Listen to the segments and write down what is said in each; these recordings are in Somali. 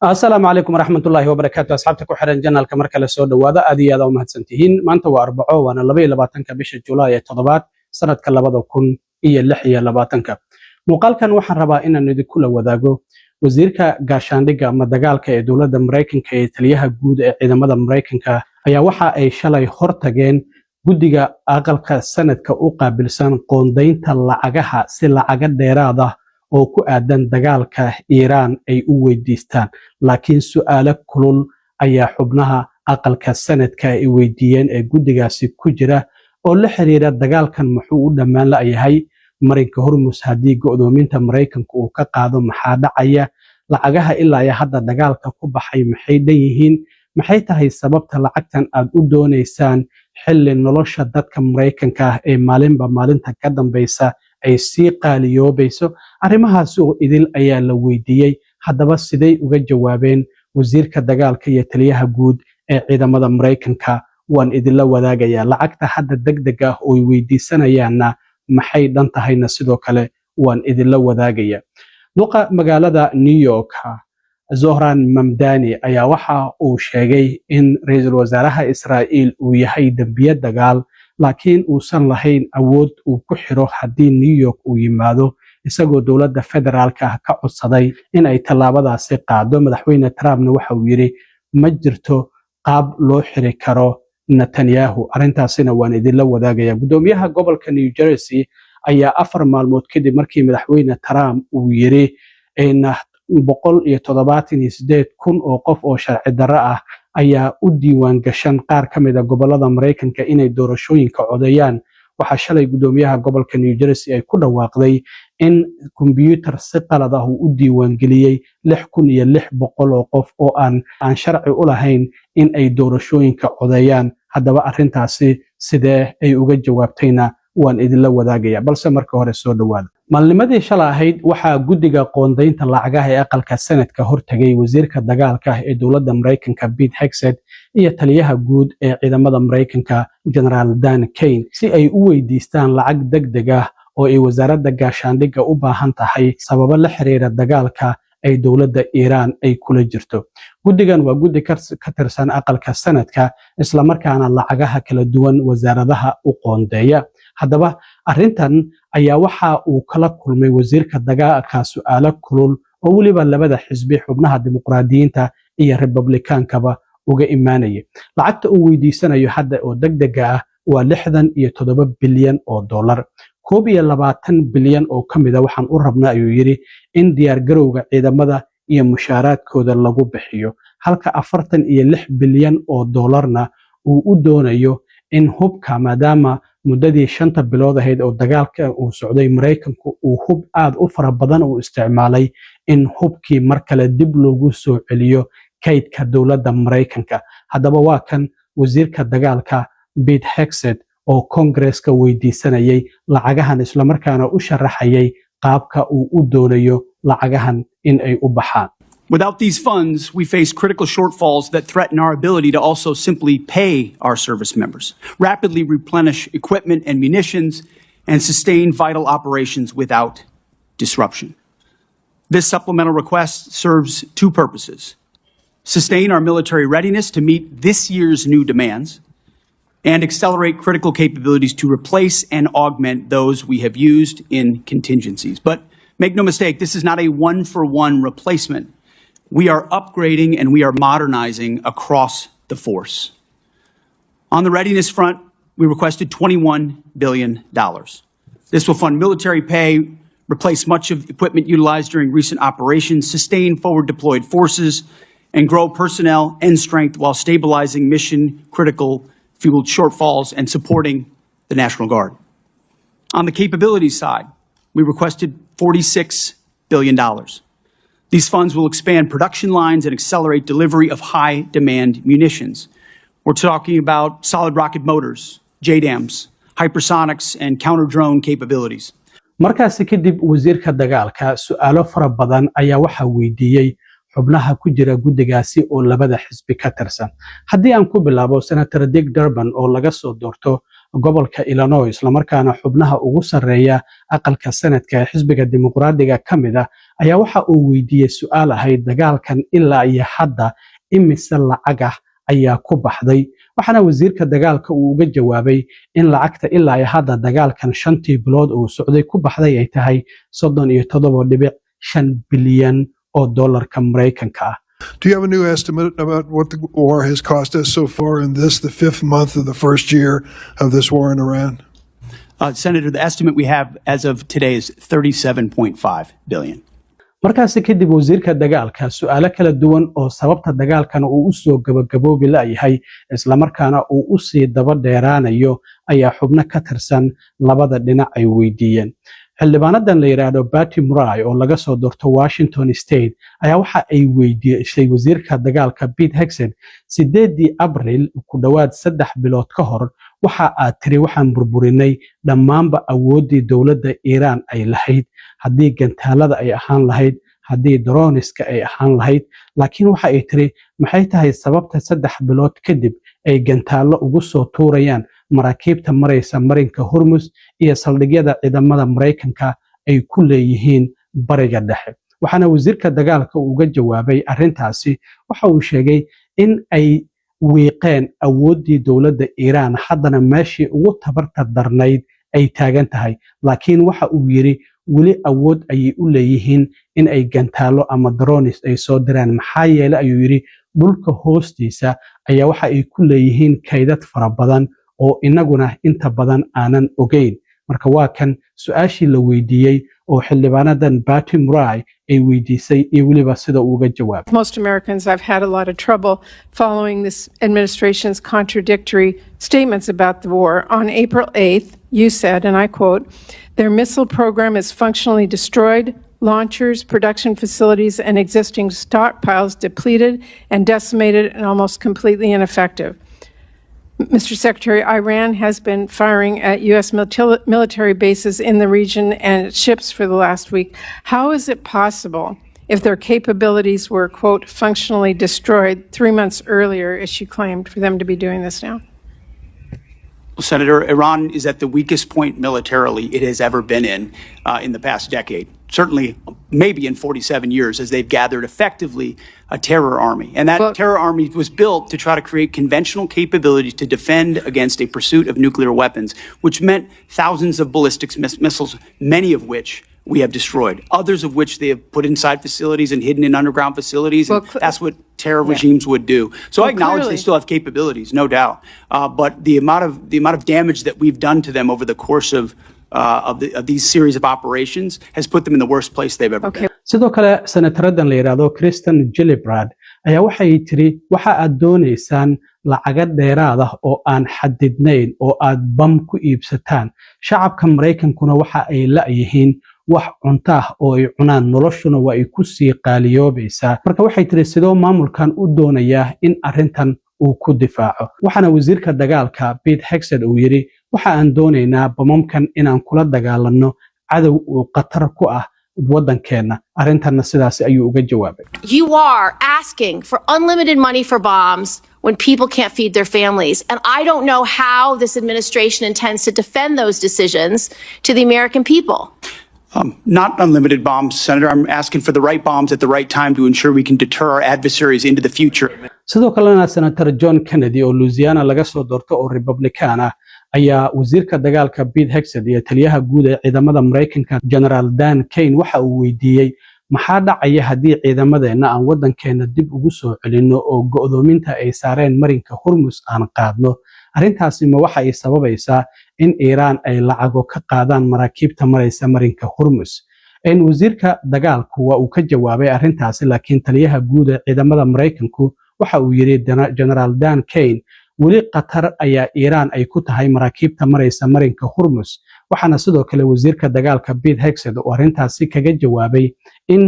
السلام عليكم ورحمة الله وبركاته أصحابتك وحرن جنال كمر كلا سود وهذا أدي هذا وما هتسنتهين ما أنت وأربعة وأنا لبي لباتنك بيش جولاي تضبات سنة كلا بدو كن إيه اللحية لباتنك مقال كان وحن ربا إن ندي كل وذاقو وزيرك قاشاندقة مدقالك دولة مريكن كي تليها جود إذا مدى مريكن كا أي وحا أي شلي خرطجين جودجا أقلك سنة كأوقع بلسان قوندين تلعجها سلعجة ديرادة oo ku aadan dagaalka Iran ay u weydiistaan laakiin su'aalo kulul ayaa xubnaha aqalka sanadka ay weydiiyeen ee guddigaasi ku jira oo la xiriira dagaalkan muxuu u dhamaan la yahay marinka Hormuz hadii go'doominta Mareykanka uu ka qaado maxaa dhacaya lacagaha ilaa ay hadda dagaalka ku baxay maxay dhanyihiin maxay tahay sababta lacagtan aad u doonaysaan xilli nolosha dadka Mareykanka ee maalinta ka dambaysa ay sii qaaliyoobayso arrimahaas oo idil ayaa la weydiiyay haddaba siday uga jawaabeen wasiirka dagaalka iyo taliyaha guud ee ciidamada Mareykanka waan idinla wadaagayaa lacagta hadda degdeg ah oo ay weydiisanayaanna maxay dhan tahayna sidoo kale waan idinla wadaagayaa duqa magaalada New York Zohran Mamdani ayaa waxa uu sheegay in ra'iisul wasaaraha Israa'iil uu yahay dambiye dagaal laakiin uusan lahayn awood uu ku xiro hadii New York uu yimaado isagoo dawladda federaalka ka codsaday in ay tallaabadaasi qaado madaxweyne Trumpna waxa uu yiri ma jirto qaab loo xiri karo Netanyahu arintaasina waan idinla wadaagayaa gudoomiyaha gobolka New Jersey ayaa 4 maalmood kadib markii madaxweyne Trump uu yiri in 178,000 oo qof oo sharci darro ah ayaa u diiwaan gashan qaar ka mid ah gobolada Mareykanka inay doorashooyinka codeeyaan waxa shalay gudoomiyaha gobolka New Jersey ay ku dhawaaqday in computer si qalad ah uu u diiwaan geliyay 6,600 oo qof oo aan sharci u lahayn in ay doorashooyinka codeeyaan haddaba arrintaasi sidee ay uga jawaabtayna waan idinla wadaagayaa balse marka hore soo dhawaada maalnimadii shalay ahayd waxaa guddiga qoondaynta lacagaha ee aqalka sanadka hortagay wasiirka dagaalka ee dowladda Mareykanka Pete Hegseth iyo taliyaha guud ee ciidamada Mareykanka General Dan Kane si ay u weydiistaan lacag degdeg ah oo ay wasaaradda gaashaandhigga u baahan tahay sababo la xiriira dagaalka ay dowladda Iran ay kula jirto guddigan waa guddi ka tirsan aqalka sanadka isla markaana lacagaha kala duwan wasaaradaha u qoondeeya haddaba arrintan ayaa waxa uu kala kulmay wasiirka dagaalka su'aalo kulul oo waliba labada xisbi xubnaha dimuqraadiyiinta iyo Republicaankaba uga imaanayay lacagta uu weydiisanayo hadda oo degdega ah waa 67 bilyan oo dollar 22 bilyan oo kamid ah waxaan u rabnaa ayuu yiri in diyaar garowga ciidamada iyo mushaaraadkooda lagu bixiyo halka 46 bilyan oo dollarna uu u doonayo in hubka maadaama muddadii 5 bilood ahayd oo dagaalka uu socday Mareykanku uu hub aad u fara badan uu isticmaalay in hubkii mar kale dib loogu soo celiyo kaydka dowladda Mareykanka haddaba waa kan wasiirka dagaalka Pete Hegseth oo Congress-ka weydiisanayay lacagahan isla markaana u sharaxayay qaabka uu u doonayo lacagahan in ay u baxaan Without these funds, we face critical shortfalls that threaten our ability to also simply pay our service members, rapidly replenish equipment and munitions, and sustain vital operations without disruption. This supplemental request serves two purposes: sustain our military readiness to meet this year's new demands, and accelerate critical capabilities to replace and augment those we have used in contingencies. But make no mistake, this is not a one-for-one replacement. We are upgrading and we are modernizing across the force. On the readiness front, we requested $21 billion. This will fund military pay, replace much of the equipment utilized during recent operations, sustain forward deployed forces, and grow personnel and strength while stabilizing mission-critical fueled shortfalls and supporting the National Guard. On the capabilities side, we requested $46 billion. These funds will expand production lines and accelerate delivery of high-demand munitions. We're talking about solid rocket motors, JDAMs, hypersonics, and counter-drone capabilities. markaasi kadib wasiirka dagaalka su'aalo fara badan ayaa waxa weydiiyay xubnaha ku jira guddigaasi oo labada xisbi ka tirsan haddii aan ku bilaabo senator Dick Durbin oo laga soo doorto gobolka Illinois islamarkaana xubnaha ugu sarreeya aqalka sanadka ee xisbiga dimuqraadiga ka mid ah ayaa waxa uu weydiiyey su'aal ahayd dagaalkan ilaa iyo hadda imise lacag ah ayaa ku baxday waxaana wasiirka dagaalka uu uga jawaabay in lacagta ilaa iyo hadda dagaalkan 5 bilood uu socday ku baxday ay tahay 37.5 bilyan oo dollarka Mareykanka ah. Do you have a new estimate about what the war has cost us so far in this, the 5th month of the first year of this war in Iran? Senator, the estimate we have as of today is $37.5 billion. markaasi kadib wasiirka dagaalka su'aalo kala duwan oo sababta dagaalkan uu u soo gabagaboobi la'yahay islamarkaana uu u sii daba dheeraanayo ayaa xubno ka tirsan labada dhinac ay weydiiyeen. xildhibaanadan la yiraahdo Patty Murray oo laga soo doorto Washington State ayaa waxa ay weydiisay wasiirka dagaalka Pete Hegseth 8 Abriil ku dhawaad 3 bilood ka hor waxa aad tiri waxaan burburinay dhammaanba awoodii dowladda Iran ay lahayd haddii gantaalada ay ahaan lahayd haddii droniska ay ahaan lahayd laakiin waxa ay tiri maxay tahay sababta 3 bilood kadib ay gantaalo ugu soo tuurayaan maraakiibta maraysa marinka Hormuz iyo saldhigyada ciidamada Mareykanka ay ku leeyihiin bariga dhexe waxaana wasiirka dagaalka uga jawaabay arrintaasi waxa uu sheegay in ay wiiqeen awoodii dowladda Iran haddana meeshii ugu tabarta darnayd ay taagan tahay laakiin waxa uu yiri weli awood ayay u leeyihiin in ay gantaalo ama drones ay soo diraan maxaa yeelay ayuu yiri dhulka hoostiisa ayaa waxa ay ku leeyihiin kaydad fara badan oo inaguna inta badan aanan ogeyn marka waa kan su'aashii la weydiiyey oo xildhibaanadan Patty Murray ay weydiisay iyo waliba sida uu uga jawaabay. Most Americans have had a lot of trouble following this administration's contradictory statements about the war. On April 8th, you said, and I quote, "Their missile program is functionally destroyed, launchers, production facilities, and existing stockpiles depleted and decimated and almost completely ineffective." Mr. Secretary, Iran has been firing at U.S. military bases in the region and its ships for the last week. How is it possible, if their capabilities were, quote, functionally destroyed 3 months earlier, as she claimed, for them to be doing this now? Well, Senator, Iran is at the weakest point militarily it has ever been in the past decade. Certainly, maybe in 47 years, as they've gathered effectively a terror army. And that terror army was built to try to create conventional capabilities to defend against a pursuit of nuclear weapons, which meant thousands of ballistic missiles, many of which we have destroyed, others of which they have put inside facilities and hidden in underground facilities. And that's what terror regimes would do. So I acknowledge they still have capabilities, no doubt. But the amount of damage that we've done to them over the course of these series of operations has put them in the worst place they've ever been. sidoo kale senataradan la yiraahdo Kristen Gillibrand ayaa waxay tiri waxa aad doonaysaan lacaga dheeraad ah oo aan xadidnayn oo aad bam ku iibsataan shacabka Mareykankuna waxa ay la'yihiin wax cunto ah oo ay cunaan noloshuna waa ay ku sii qaaliyoobaysaa marka waxay tiri sidoo maamulkan u doonayaa in arrintan uu ku difaaco waxaana wasiirka dagaalka Pete Hegseth uu yiri waxa aan doonaynaa bamamkan inaan kula dagaalanno cadow uu qatar ku ah waddankeena arrintanna sidaas ayuu uga jawaabay. You are asking for unlimited money for bombs when people can't feed their families, and I don't know how this administration intends to defend those decisions to the American people. Not unlimited bombs, Senator. I'm asking for the right bombs at the right time to ensure we can deter our adversaries into the future. sidoo kalena Senator John Kennedy oo Louisiana laga soo doorto oo Republican ah ayaa wasiirka dagaalka Pete Hegseth iyo taliyaha guud ee ciidamada Mareykanka General Dan Kane waxa uu weydiiyey maxaa dhacaya haddii ciidamadeena aan waddankeena dib ugu soo celinno oo go'doominta ay saareen marinka Hormuz aan qaadno arrintaasi ma waxa ay sababaysaa in Iran ay lacago ka qaadaan maraakiibta maraysa marinka Hormuz wasiirka dagaalku waa uu ka jawaabay arrintaasi laakiin taliyaha guud ee ciidamada Mareykanku waxa uu yiri General Dan Kane weli qatar ayaa Iran ay ku tahay maraakiibta maraysa marinka Hormuz waxaana sidoo kale wasiirka dagaalka Pete Hegseth oo arrintaasi kaga jawaabay in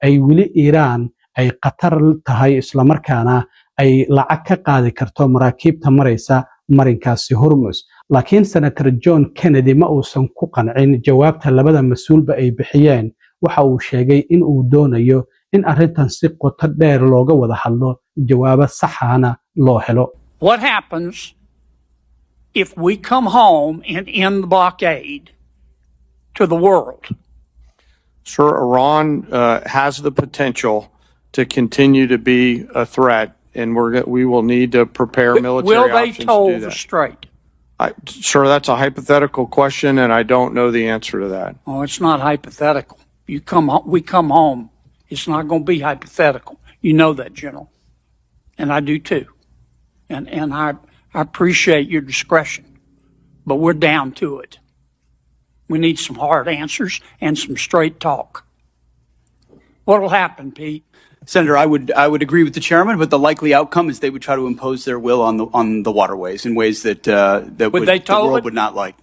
ay weli Iran ay qatar tahay isla markaana ay lacag ka qaadi karto maraakiibta maraysa marinkaasi Hormuz laakiin Senator John Kennedy ma uusan ku qancin jawaabta labada mas'uulba ay bixiyeen waxa uu sheegay in uu doonayo in arrintan si qoto dheer looga wada hadlo jawaabo sax ahna loo helo. What happens if we come home and end the blockade to the world? Sir, Iran has the potential to continue to be a threat, and we will need to prepare military Will they options toll to do the that. strait? Sir, that's a hypothetical question, and I don't know the answer to that. Oh, it's not hypothetical. We come home. It's not going to be hypothetical. You know that, General. And I do too. And I appreciate your discretion, but we're down to it. We need some hard answers and some straight talk. What'll happen, Pete? Senator, I would agree with the chairman, but the likely outcome is they would try to impose their will on the waterways in ways that the world would not like.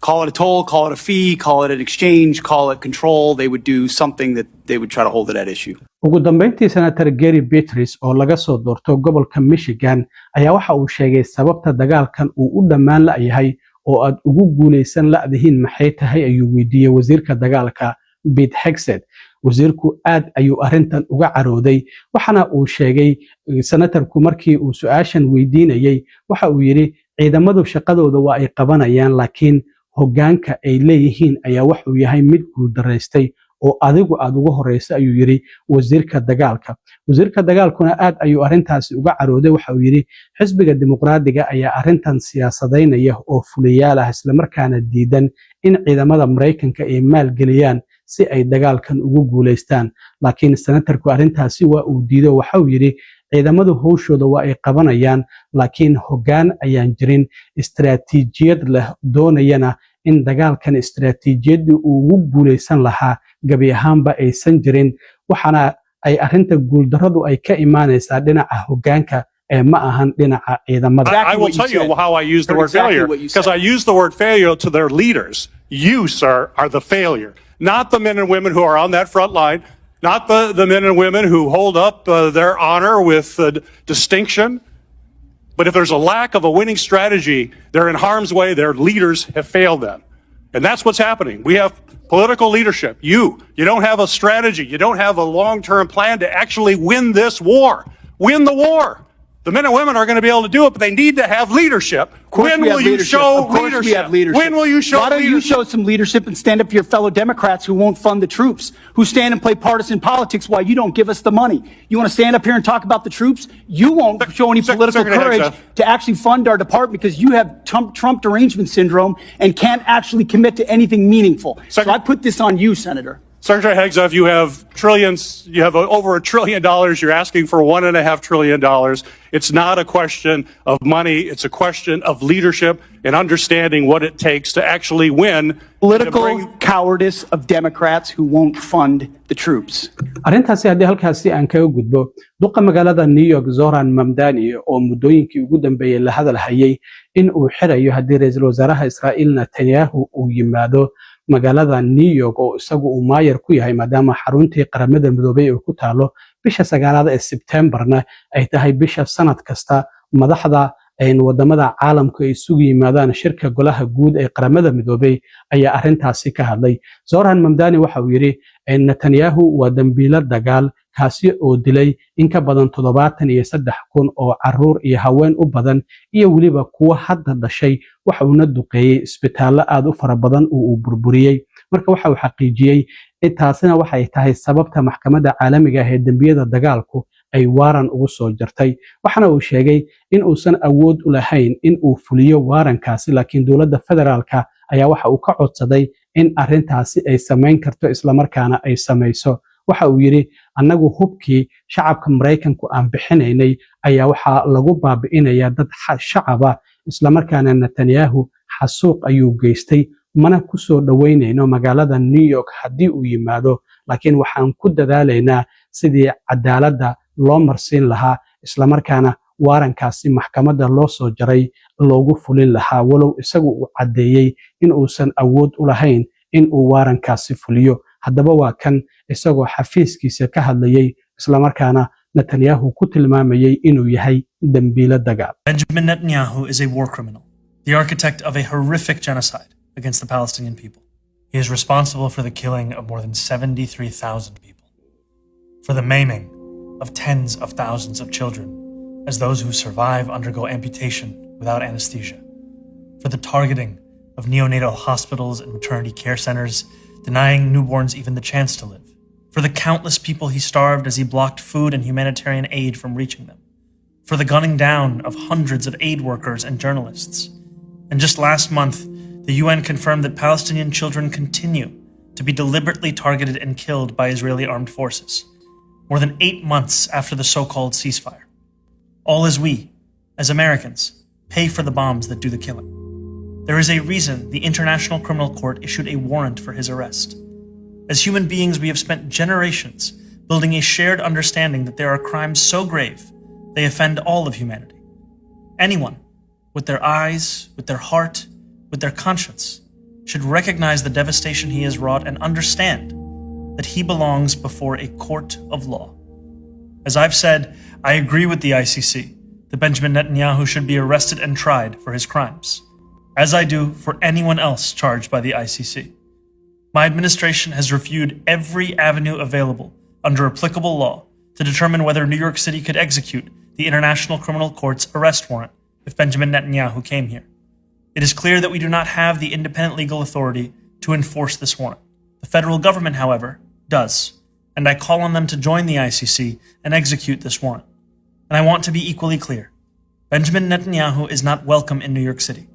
Call it a toll, call it a fee, call it an exchange, call it control. They would do something that they would try to hold it at issue. ugu dambeyntii senator Gary Beatrice oo laga soo doorto gobolka Michigan ayaa waxa uu sheegay sababta dagaalkan uu u dhammaan la'yahay oo aad ugu guuleysan la'dihiin maxay tahay ayuu weydiiyay wasiirka dagaalka Pete Hegseth. wasiirku aad ayuu arintan uga carooday waxana uu sheegay senatorku markii uu su'aashan weydiinayay waxa uu yiri ciidamadu shaqadooda waa ay qabanayaan laakiin hoggaanka ay leeyihiin ayaa wax uu yahay mid guul dareystay oo adigu aad ugu horeysa ayuu yiri wasiirka dagaalkuna aad ayuu arintaasi uga carooday waxa uu yiri xisbiga dimuqraadiga ayaa arintan siyaasadeynaya oo fuliyaal ah isla markaana diidan in ciidamada Mareykanka ay maalgeliyaan si ay dagaalkan ugu guuleystaan laakiin senatorku arintaasi waa uu diido waxa uu yiri ciidamadu hawshooda waa ay qabanayaan laakiin hoggaan ayaan jirin istiraatiijiyad leh doonayana in dagaalkan istiraatiijiyadii uu ugu guuleysan lahaa gabi ahaanba aysan jirin waxana ay arinta guuldarradu ay ka imaanaysaa dhinaca hoggaanka ma ahan dhinaca ciidamada. I will tell you how I use the word failure because I use the word failure to their leaders. You, sir, are the failure, not the men and women who are on that front line, not the men and women who hold up their honor with distinction. But if there's a lack of a winning strategy, they're in harm's way. Their leaders have failed them. And that's what's happening. We have political leadership. You don't have a strategy. You don't have a long-term plan to actually win this war. Win the war. The men and women are going to be able to do it, but they need to have leadership. When will you show leadership? When will you show leadership? Why don't you show some leadership and stand up to your fellow Democrats who won't fund the troops, who stand and play partisan politics while you don't give us the money? You want to stand up here and talk about the troops? You won't show any political courage to actually fund our department because you have Trump derangement syndrome and can't actually commit to anything meaningful. So I put this on you, Senator. Secretary Hegseth, you have trillions, you have over $1 trillion. You're asking for $1.5 trillion. It's not a question of money. It's a question of leadership and understanding what it takes to actually win. Political cowardice of Democrats who won't fund the troops. Arrintaasi haddii halkaasi aan kaga gudbo duqa magaalada New York Zoran Mamdani oo muddooyinkii ugu dambeeyay la hadal hayay in uu xirayo haddii ra'iisul wasaaraha Israa'iil Netanyahu uu yimaado magaalada New York oo isagu uu maayar ku yahay maadaama xaruntii qaramada midoobay oo ku taalo bisha 9 ee September-na ay tahay bisha sanad kasta madaxda wadamada caalamku ay isugu yimaadaan shirka golaha guud ee qaramada midoobay ayaa arintaasi ka hadlay. Zoran Mamdani waxa uu yiri Netanyahu waa dambiile dagaal kaasi oo dilay in ka badan 73,000 oo caruur iyo haween u badan iyo waliba kuwa hadda dhashay waxa uu na duqeeyay isbitaallo aad u fara badan oo uu burburiyay marka waxa uu xaqiijiyay intaasina waxay tahay sababta maxkamadda caalamiga ah ee dambiyada dagaalku ay waaran ugu soo jartay waxana uu sheegay in uusan awood u lahayn in uu fuliyo waarankaasi laakiin dawladda federaalka ayaa waxa uu ka codsaday in arintaasi ay sameyn karto isla markaana ay sameyso waxa uu yiri annagu hubkii shacabka Mareykanku aan bixinaynay ayaa waxa lagu baabi'inayaa dad shacaba isla markaana Netanyahu xasuuq ayuu geystay mana ku soo dhaweynayno magaalada New York haddii uu yimaado laakiin waxaan ku dadaalaynaa sidii cadaaladda loo marsiin lahaa isla markaana waarankaasi maxkamadda loo soo jaray loogu fulin lahaa walow isagu uu cadeeyay in uusan awood u lahayn in uu waarankaasi fuliyo haddaba waa kan isagoo xafiiskiisa ka hadlayay isla markaana Netanyahu ku tilmaamayay inuu yahay dambiile dagaal. Benjamin Netanyahu is a war criminal, the architect of a horrific genocide against the Palestinian people. He is responsible for the killing of more than 73,000 people, for the maiming of tens of thousands of children as those who survive undergo amputation without anesthesia, for the targeting of neonatal hospitals and maternity care centers, denying newborns even the chance to live, for the countless people he starved as he blocked food and humanitarian aid from reaching them, for the gunning down of hundreds of aid workers and journalists. And just last month, the UN confirmed that Palestinian children continue to be deliberately targeted and killed by Israeli armed forces, more than 8 months after the so-called ceasefire. All as we, as Americans, pay for the bombs that do the killing. There is a reason the International Criminal Court issued a warrant for his arrest. As human beings, we have spent generations building a shared understanding that there are crimes so grave they offend all of humanity. Anyone, with their eyes, with their heart, with their conscience, should recognize the devastation he has wrought and understand that he belongs before a court of law. As I've said, I agree with the ICC that Benjamin Netanyahu should be arrested and tried for his crimes, as I do for anyone else charged by the ICC. My administration has reviewed every avenue available under applicable law to determine whether New York City could execute the International Criminal Court's arrest warrant if Benjamin Netanyahu came here. It is clear that we do not have the independent legal authority to enforce this warrant. The federal government, however, does, and I call on them to join the ICC and execute this warrant. And I want to be equally clear. Benjamin Netanyahu is not welcome in New York City,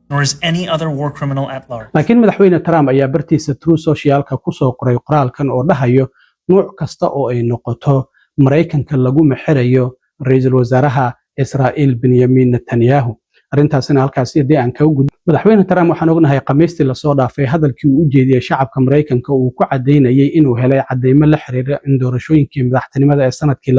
nor is any other war criminal at large. laakiin madaxweyne Trump ayaa bartiisa True Socialka ku soo qoray qoraalkan oo dhahayo nooc kasta oo ay noqoto Mareykanka lagu maxirayo ra'iisul wasaaraha Israa'iil Benjamin Netanyahu. arrintaasina halkaas idii aan ka gudbo madaxweyne Trump waxaan ognahay Khamiistii la soo dhaafay hadalkii uu u jeediyay shacabka Mareykanka uu ku cadeynayay inuu helay cadeymo la xiriira in doorashooyinkii madaxtinimada ee sanadkii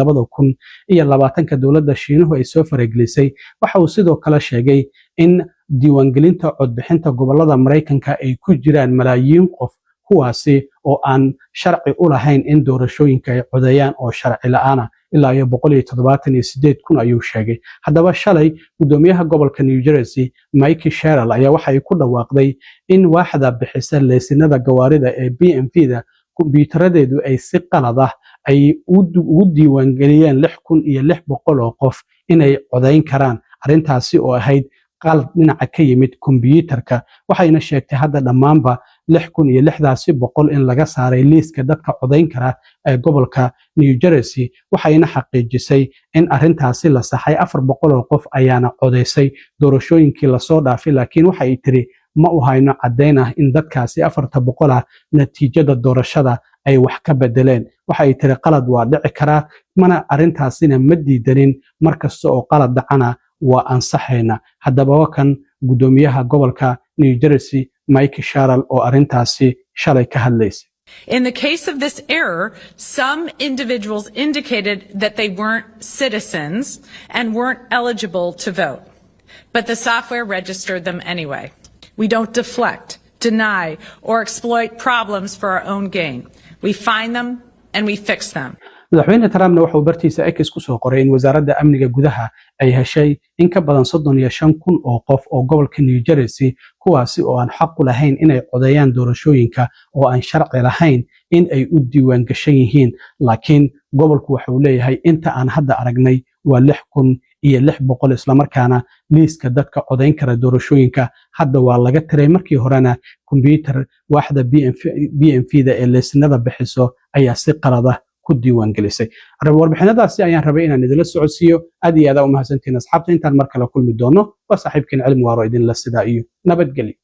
2020 dowladda Shiinuhu ay soo faragelisay waxa uu sidoo kale sheegay in diiwaangelinta codbixinta gobolada Mareykanka ay ku jiraan malaayiin qof kuwaasi oo aan sharci u lahayn in doorashooyinka ay codeeyaan oo sharci la'aan ah ilaa 178,000 ayuu sheegay haddaba shalay gudoomiyaha gobolka New Jersey Mike Sherrill ayaa waxa ay ku dhawaaqday in waaxda bixisa leysinada gawaarida ee BMV-da kumbiyuutaradeedu ay si qalad ah ay u diiwaangeliyeen 6,600 oo qof inay codeyn karaan arrintaasi oo ahayd qalad dhinaca ka yimid kumbiyuutarka waxayna sheegtay hadda dhammaanba 6,600 in laga saaray liiska dadka codeyn kara ee gobolka New Jersey waxayna xaqiijisay in arrintaasi la saxay 400 oo qof ayaana codeysay doorashooyinkii la soo dhaafay laakiin waxa ay tiri ma u hayno cadeyn ah in dadkaasi 400 ah natiijada doorashada ay wax ka bedeleen waxa ay tiri qalad waa dhici karaa mana arrintaasina ma diidanin markasta oo qalad dhacana waa ansaxayna haddaba kan gudoomiyaha gobolka New Jersey Mike Sherrill oo arrintaasi shalay ka hadlaysay. In the case of this error, some individuals indicated that they weren't citizens and weren't eligible to vote, but the software registered them anyway. We don't deflect, deny, or exploit problems for our own gain. We find them and we fix them. madaxweyne Trumpna wuxuu bartiisa X ku soo qoray in wasaaradda amniga gudaha ay heshay in ka badan 35,000 oo qof oo gobolka New Jersey kuwaasi oo aan xaq u lahayn inay codeeyaan doorashooyinka oo aan sharci lahayn in ay u diiwaan gashan yihiin laakiin gobolku waxa uu leeyahay inta aan hadda aragnay waa 6,600 isla markaana liiska dadka codeyn kara doorashooyinka hadda waa laga tiray markii horena kumbiyuutar waaxda BMV-da ee leysinada bixiso ayaa si qalad ah ku diiwaan gelisay warbixinadaasi ayaan rabay inaan idin la socodsiiyo aad iyo aad u mahadsantiin asxaabta intaan mar kale kulmi doono waa saaxiibkeen cilmi waaro idin la sidaa iyo nabadgelyo